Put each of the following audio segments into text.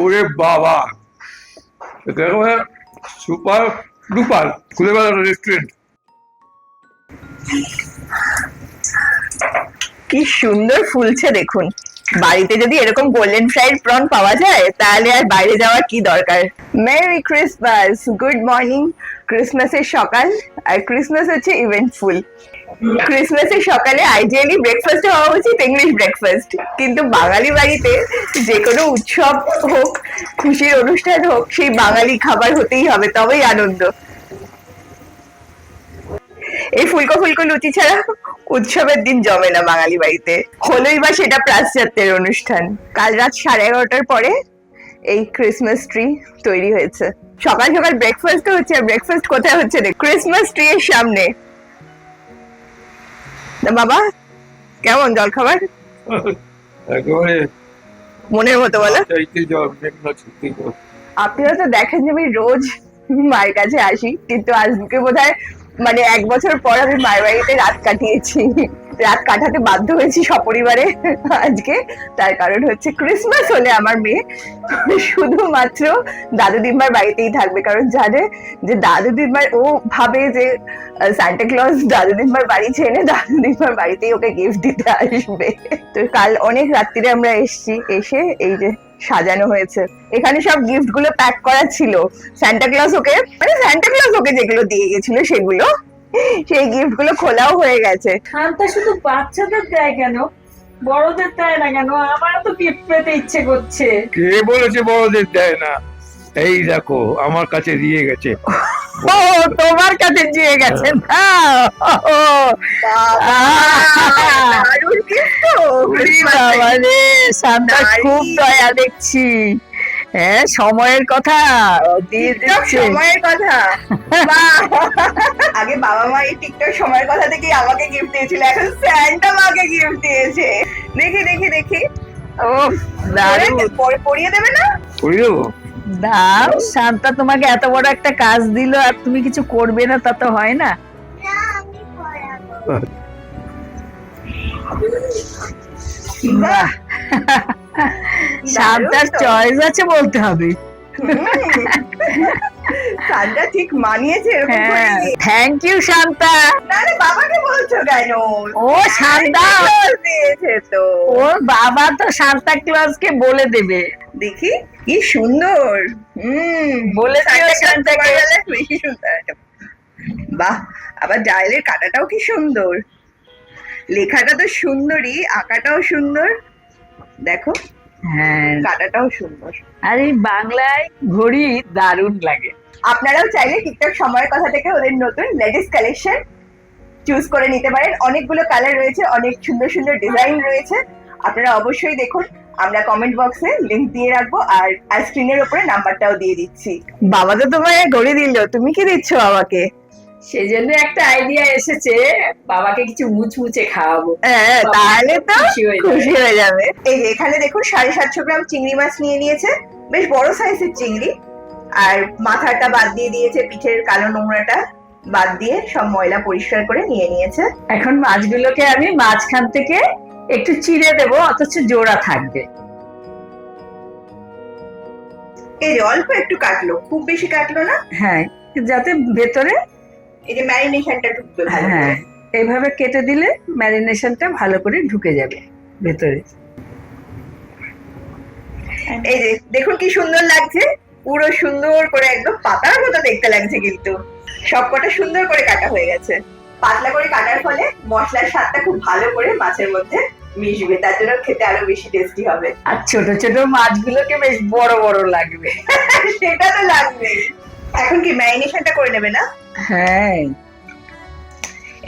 ওরে বাবা, এটা একেবারে সুপার ডুপার খুলে গেল রেস্টুরেন্ট। কি সুন্দর ফুলছে দেখুন। বাড়িতে যদি এরকম গোল্ডেন ফ্রাইড প্রন পাওয়া যায় তাহলে আর বাইরে যাওয়ার কি দরকার। Merry Christmas, good morning. ক্রিসমাসের সকাল, আর ক্রিসমাস হচ্ছে ইভেন্টফুল। ক্রিসমাসের সকালে আইডিয়ালি ব্রেকফাস্ট হওয়া উচিত ইংলিশ ব্রেকফাস্ট, কিন্তু বাঙালি বাড়িতে যে কোনো উৎসব হোক, খুশির অনুষ্ঠান হোক, সেই বাঙালি খাবার হতেই হবে, তবেই আনন্দ। এই ফুলকো ফুলকো লুচি ছাড়া উৎসবের দিন জমে না বাঙালি বাড়িতে, হলোই বা সেটা পাশ্চাত্যের অনুষ্ঠান। কাল রাত 11:30 পরে এই ক্রিসমাস ট্রি তৈরি হয়েছে। সকাল সকাল ব্রেকফাস্ট হচ্ছে, আর ব্রেকফাস্ট কোথায় হচ্ছে রে? ক্রিসমাস ট্রি এর সামনে। বাবা কেমন জল খাবার? একেবারে মনের মতো বলো। চাইতে জল না, সত্যি। আপনারা তো দেখেন যে আমি রোজ মায়ের কাছে আসি, কিন্তু আজকে বোধহয় মানে 1 বছর পর আমি মায়ের বাড়িতে রাত কাটিয়েছি। রাত কাটাতে বাধ্য হয়েছি সপরিবারে আজকে। তার কারণ হচ্ছে ক্রিসমাস হলে আমার মেয়ে শুধুমাত্র দাদু দিম্মার বাড়িতেই থাকবে, কারণ জানে যে দাদু দিম্মার, ও ভাবে যে সান্টা ক্লজ দাদু দিম্মার বাড়ি ছেড়ে দাদু দিম্মার বাড়িতেই ওকে গিফট দিতে আসবে। তো কাল অনেক রাত্রিরে আমরা এসেছি, এসে এই যে সাজানো হয়েছে। এখানে সব গিফট গুলো প্যাক করা ছিল। সান্টা ক্লজ ওকে, মানে সান্টা ক্লজ ওকে যেগুলো দিয়ে গেছিল সেগুলো, সেই গিফট গুলো খোলাও হয়ে গেছে। শান্তা শুধু বাচ্চাদের দেয় কেন, বড়দের দেয় না কেন? আমার তো গিফট পেতে ইচ্ছে করছে। কে বলেছে বড়দের দেয় না? এই দেখো আমার কাছে দিয়ে গেছে। ও তোমার কাছে দিয়ে গেছেন? শান্তা খুব দয়া দেখছি। হ্যাঁ, সময়ের কথা দিয়ে দিচ্ছে। সময়ের কথা। আগে বাবা মা এই টিকটক সময়ের কথা থেকে আমাকে গিফট দিয়েছিল, এখন স্যান্টা মাকে গিফট দিয়েছে। দেখি দেখি দেখি। ও দারুণ। পরিয়ে দেবে না? পরিয়ে দেবো। দাও, শান্তা তোমাকে এত বড় একটা কাজ দিল আর তুমি কিছু করবে না, তা তো হয় না। বাহ, শান্তার চয়েস আছে বলতে হবে। শান্তা ঠিক মানিয়েছে এরকম করে। Thank you Shanta. না না, বাবাকে বলছো কেন? ও শান্তা দিয়েছে তো। ওর বাবা তো সান্তা ক্লজকে বলে দেবে। দেখি কি সুন্দর। বলে দিও শান্তাকে। বেশি সুন্দর। বাহ, আবার ডায়ালের কাটাটাও কি সুন্দর, লেখাটা তো সুন্দরই, আঁকাটাও সুন্দর। দেখো হ্যাঁ, কাটাটাও সুন্দর। আর এই বাংলায় ঘড়ি দারুণ লাগে। আপনারাও চাইলে টিকটক সময়ের কথা থেকে ওদের নতুন লেটেস্ট কালেকশন চুজ করে নিতে পারেন। অনেকগুলো কালার রয়েছে, অনেক সুন্দর সুন্দর ডিজাইন রয়েছে। আপনারা অবশ্যই দেখুন। আমরা কমেন্ট বক্সে লিংক দিয়ে রাখবো, আর স্ক্রিনের উপরে নাম্বারটাও দিয়ে দিচ্ছি। বাবা তো তোমায় ঘড়ি দিল, তুমি কি দিচ্ছ বাবাকে? সেই জন্য একটা আইডিয়া এসেছে, বাবাকে কিছু মুচমুচে খাওয়াবো। হ্যাঁ, তাহলে তো খুশি হয়ে যাবে। খুশি হয়ে যাবে। এই যে এখানে দেখুন 750 গ্রাম চিংড়ি মাছ নিয়ে নিয়েছে, বেশ বড় সাইজের চিংড়ি। আর মাথাটা বাদ দিয়ে দিয়েছে, পিঠের কালো নোংরাটা বাদ দিয়ে সব ময়লা পরিষ্কার করে নিয়ে নিয়েছে। এখন মাছগুলোকে আমি মাঝখান থেকে একটু চিড়ে দেবো, অথচ জোড়া থাকবে। এই যে অল্প একটু কাটলো, খুব বেশি কাটলো না। হ্যাঁ, যাতে ভেতরে এই যে ম্যারিনেশনটা ঢুকবে ভালো করে। হ্যাঁ, এইভাবে কেটে দিলে ম্যারিনেশনটা ভালো করে ঢুকে যাবে ভেতরে। এই যে দেখুন কি সুন্দর লাগছে, পুরো সুন্দর করে একদম পাতার মতো দেখতে লাগছে, কিন্তু সবকটা সুন্দর করে কাটা হয়ে গেছে। পাতলা করে কাটার ফলে মশলার স্বাদটা খুব ভালো করে মাছের মধ্যে মিশবে, তার জন্য খেতে আরো বেশি টেস্টি হবে। আর ছোট ছোট মাছগুলোকে বেশ বড় বড় লাগবে। সেটা তো লাগবে। এখন কি ম্যারিনেশনটা করে নেবে না? হ্যাঁ,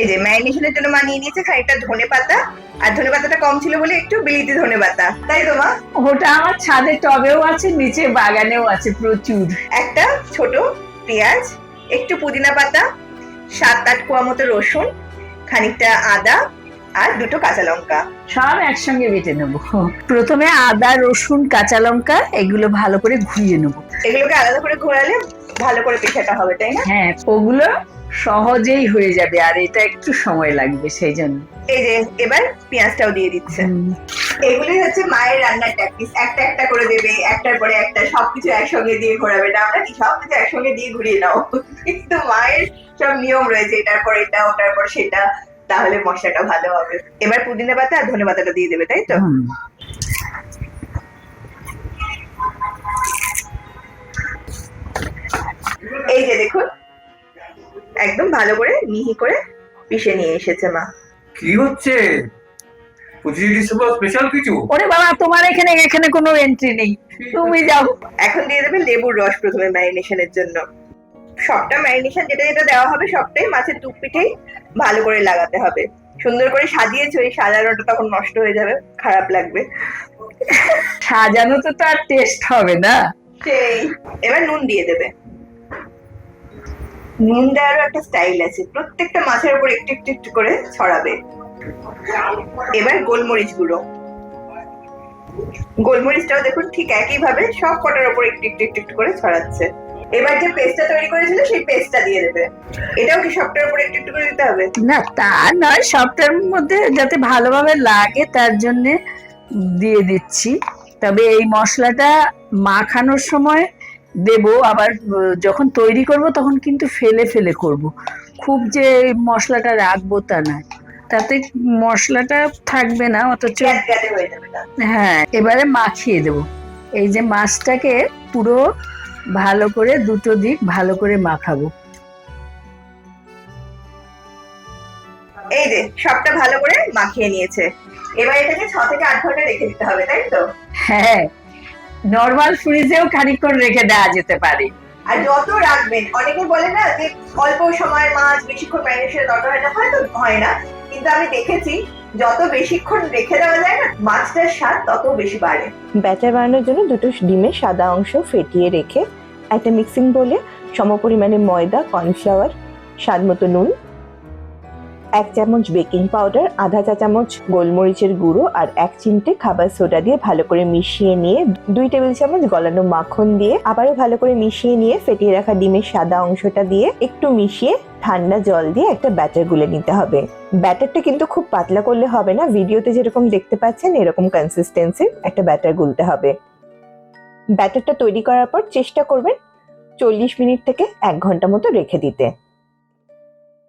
এই যে ম্যারিনেশনের জন্য মা নিয়ে নিয়েছে খানিকটা ধনেপাতা, আর ধনেপাতাটা কম ছিল বলে একটু বিলিতি ধনেপাতা, তাই তো মা? ওটা আমার ছাদের টবেও আছে, নিচে বাগানেও আছে প্রচুর। একটা ছোট পেঁয়াজ, একটু পুদিনা পাতা, 7-8 কোয়া মতো রসুন, খানিকটা আদা, আর 2টো কাঁচা লঙ্কা, সব একসঙ্গে বেটে নেবো। প্রথমে আদা, রসুন, কাঁচা লঙ্কা এগুলো ভালো করে ঘুরিয়ে নেবো। এগুলোকে আলাদা করে ঘোরালে ভালো করে পিঠাটা হবে, তাই না? হ্যাঁ, ওগুলো সহজেই হয়ে যাবে, আর এটা একটু সময় লাগবে সেই জন্য। এই যে এবার পেঁয়াজটাও দিয়ে দিচ্ছে। এগুলি হচ্ছে মায়ের রান্নার ট্যাকটিক্স, একটা একটা করে দেবে, একটার পরে একটা, সবকিছু একসঙ্গে দিয়ে ঘোরাবে না, আমরা কি সবকিছু একসঙ্গে দিয়ে ঘুরিয়ে নাও, কিন্তু মায়ের সব নিয়ম রয়েছে, এটার পর এটা, ওটার পর সেটা, তাহলে মশলাটা ভালো হবে। এবার পুদিনা পাতা আর ধনে পাতাটা দিয়ে দেবে, তাই তো? এই যে দেখুন, একদম ভালো করে মিহি করে পিষে নিয়ে এসেছে মা। কি হচ্ছে? 25 ডিসেম্বর স্পেশাল কিছু? ওরে বাবা, তোমার এখানে এখানে কোনো এন্ট্রি নেই, তুমি যাও। এখন দিয়ে দেবে লেবুর রস প্রথমে ম্যারিনেশনের জন্য। সবটা ম্যারিনেশন যেটা যেটা দেওয়া হবে সবটাই মাছের টুক পিঠেই ভালো করে লাগাতে হবে। সুন্দর করে সাজিয়েছো, এই সাজানোটা তখন নষ্ট হয়ে যাবে, খারাপ লাগবে। সাজানো তো তার টেস্ট হবে না। সেই এবার নুন দিয়ে দেবে। নুন দেওয়ারও একটা স্টাইল আছে, প্রত্যেকটা মাছের উপর একটু একটু একটু করে ছড়াবে। এবার গোলমরিচ গুঁড়ো, গোলমরিচটাও দেখুন ঠিক একই ভাবে সব কটার উপর একটু একটু একটু একটু করে ছড়াচ্ছে। এবার যে পেস্টটা তৈরি করেছিল সেই পেস্টটা দিয়ে দেবে। এটাও কি সবটার উপর একটু একটু করে দিতে হবে? না, তা নয়, সবটার মধ্যে যাতে ভালোভাবে লাগে তার জন্য দিয়ে দিচ্ছি। তবে এই মশলাটা মাখানোর সময় দেব, আবার যখন তৈরি করব তখন কিন্তু ফেলে ফেলে করব, খুব যে মশলাটা রাখবো তা না, তাতে মশলাটা থাকবে না অথচ। গ্যাদে হয়ে যাবে না। হ্যাঁ, এবারে মাখিয়ে দেব। এই যে মাছটাকে পুরো ভালো করে দুটো দিক ভালো করে মাখাবো। এই যে সবটা ভালো করে মাখিয়ে নিয়েছে, এবার এটাকে 6 থেকে 8 ঘন্টা রেখে দিতে হবে, তাই তো? হ্যাঁ, নরমাল ফ্রিজেও খানিকক্ষণ রেখে দেওয়া যেতে পারে। আর যত রাখবেন, অনেকে বলে না যে অল্প সময় মাছ বেশিক্ষণ ম্যারিনেশনের দরকার হয় না, হয়তো হয় না, কিন্তু আমি দেখেছি যত বেশিক্ষণ রেখে দেওয়া যায় না, মাছটার স্বাদ তত বেশি বাড়ে। ব্যাটার বানানোর জন্য দুটো ডিমের সাদা অংশ ফেটিয়ে রেখে একটা মিক্সিং বোলে সমপরিমাণে ময়দা, কর্নফ্লাওয়ার, স্বাদ মতো নুন, 1 চামচ বেকিং পাউডার, আধা চা চামচ গোলমরিচের গুঁড়ো আর 1 চিমটে খাবার সোডা দিয়ে ভালো করে মিশিয়ে নিয়ে 2 টেবিল চামচ গলানো মাখন দিয়ে আবারও ভালো করে মিশিয়ে নিয়ে ফেটিয়ে রাখা ডিমের সাদা অংশটা দিয়ে একটু মিশিয়ে ঠান্ডা জল দিয়ে একটা ব্যাটার গুলে নিতে হবে। ব্যাটারটা কিন্তু খুব পাতলা করলে হবে না, ভিডিওতে যেরকম দেখতে পাচ্ছেন এরকম কনসিস্টেন্সির একটা ব্যাটার গুলতে হবে। ব্যাটারটা তৈরি করার পর চেষ্টা করবেন 40 মিনিট থেকে 1 ঘন্টা মতো রেখে দিতে।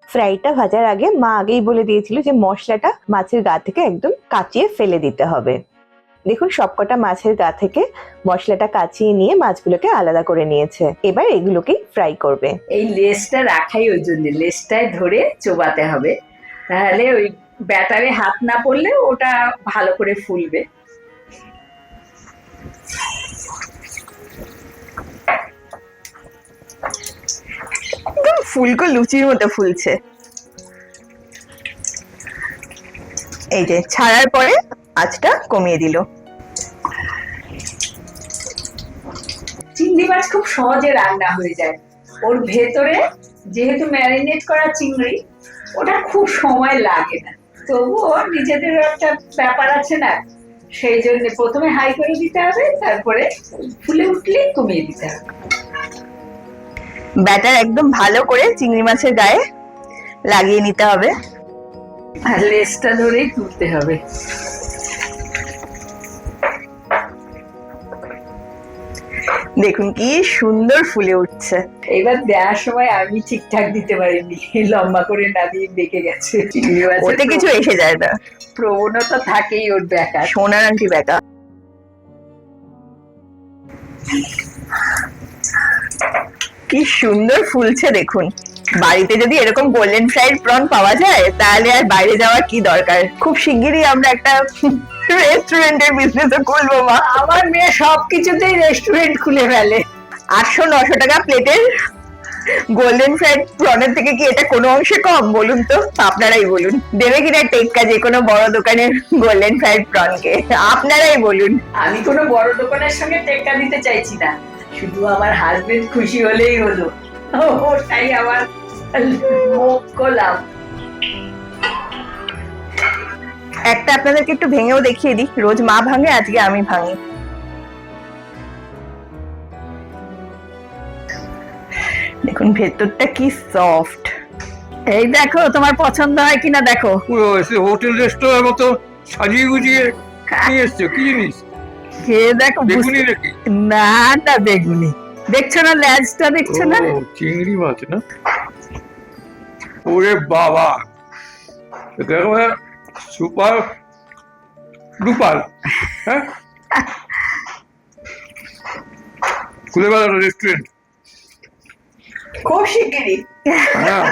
ফ্রাইটা ভাজার আগে মা আগেই বলে দিয়েছিল যে মশলাটা মাছের গা থেকে একদম কাচিয়ে ফেলে দিতে হবে। দেখুন সবকটা মাছের গা থেকে মশলাটা কাচিয়ে নিয়ে মাছগুলোকে আলাদা করে নিয়েছে। এবার এগুলোকে ফ্রাই করবে। এই লেসটা রাখাই ওই জন্য, লেসটায় ধরে চোবাতে হবে, তাহলে ওই ব্যাটারে হাত না পড়লে ওটা ভালো করে ফুলবে। একদম ফুলকো লুচির মতো ফুলছে। এই যে ছাড়ার পরে আঁচটা কমিয়ে দিল। চিংড়ি মাছ খুব সহজে রান্না হয়ে যায়, ওর ভেতরে যেহেতু ম্যারিনেট করা চিংড়ি, ওটা খুব সময় লাগে না, তবুও নিজেদের একটা ব্যাপার আছে না, সেই জন্য প্রথমে হাই করে দিতে হবে, তারপরে ফুলে উঠলে কমিয়ে দিতে হবে। ব্যাটার একদম ভালো করে চিংড়ি মাছের গায়ে লাগিয়ে নিতে হবে, আর লেসটা ধরেই তুলতে হবে। দেখুন কি সুন্দর ফুলে উঠছে। এবার দেওয়ার সময় আমি ঠিকঠাক দিতে পারিনি, লম্বা করে না দিয়ে বেঁকে গেছে। চিংড়ি মাছের ওতে কিছু এসে যায় না, প্রবণতা থাকেই ওর বেকার। সোনার আংটি বেকা। কি সুন্দর ফুলছে দেখুন। বাড়িতে যদি এরকম গোল্ডেন ফ্রাইড প্রন পাওয়া যায় তাহলে আর বাইরে যাওয়ার কি দরকার। খুব শিগগিরই আমরা একটা রেস্টুরেন্টের বিজনেস খুলবো মা। আমার মেয়ে সবকিছুতেই রেস্টুরেন্ট খুলে ফেলে। 800-900 টাকা প্লেটের গোল্ডেন ফ্রাইড প্রনের থেকে কি এটা কোনো অংশে কম বলুন তো? আপনারাই বলুন, দেবে কিনা টেক্কা যে কোনো বড় দোকানের গোল্ডেন ফ্রাইড প্রনকে? আপনারাই বলুন। আমি কোনো বড় দোকানের সঙ্গে টেক্কা দিতে চাইছি না, শুধু আমার হাজবেন্ড খুশি হলেই হলো, ওটাই আমার মুখ্য লাভ। একটা আপনাদেরকে একটু ভেঙেও দেখিয়ে দিই, রোজ মা ভাঙে, আজকে আমি ভাঙি। দেখুন ভেতরটা কি সফট, এই দেখো তোমার পছন্দ হয় কিনা দেখো। পুরো হোটেল রেস্টুরেন্টের মতো সাজিয়ে গুজিয়ে নিয়ে এসছো, কি জিনিস? খেয়ে দেখো। বেগুনি নাকি? না না বেগুনি, দেখছো না লেজটা, দেখছো না? ও, চিংড়ি মাছ না? ওরে বাবা, দেখো সুপার ডুপার। হ্যাঁ, খুলে গেল রেস্টুরেন্ট। খুব শিগগিরই, হ্যাঁ,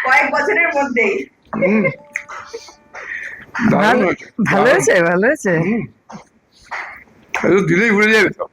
কয়েক বছরের মধ্যেই। হুম, দারুণ হয়েছে, ভালো হয়েছে, ভালো হয়েছে। হুম, দিলেই ভুলে যাবে সব।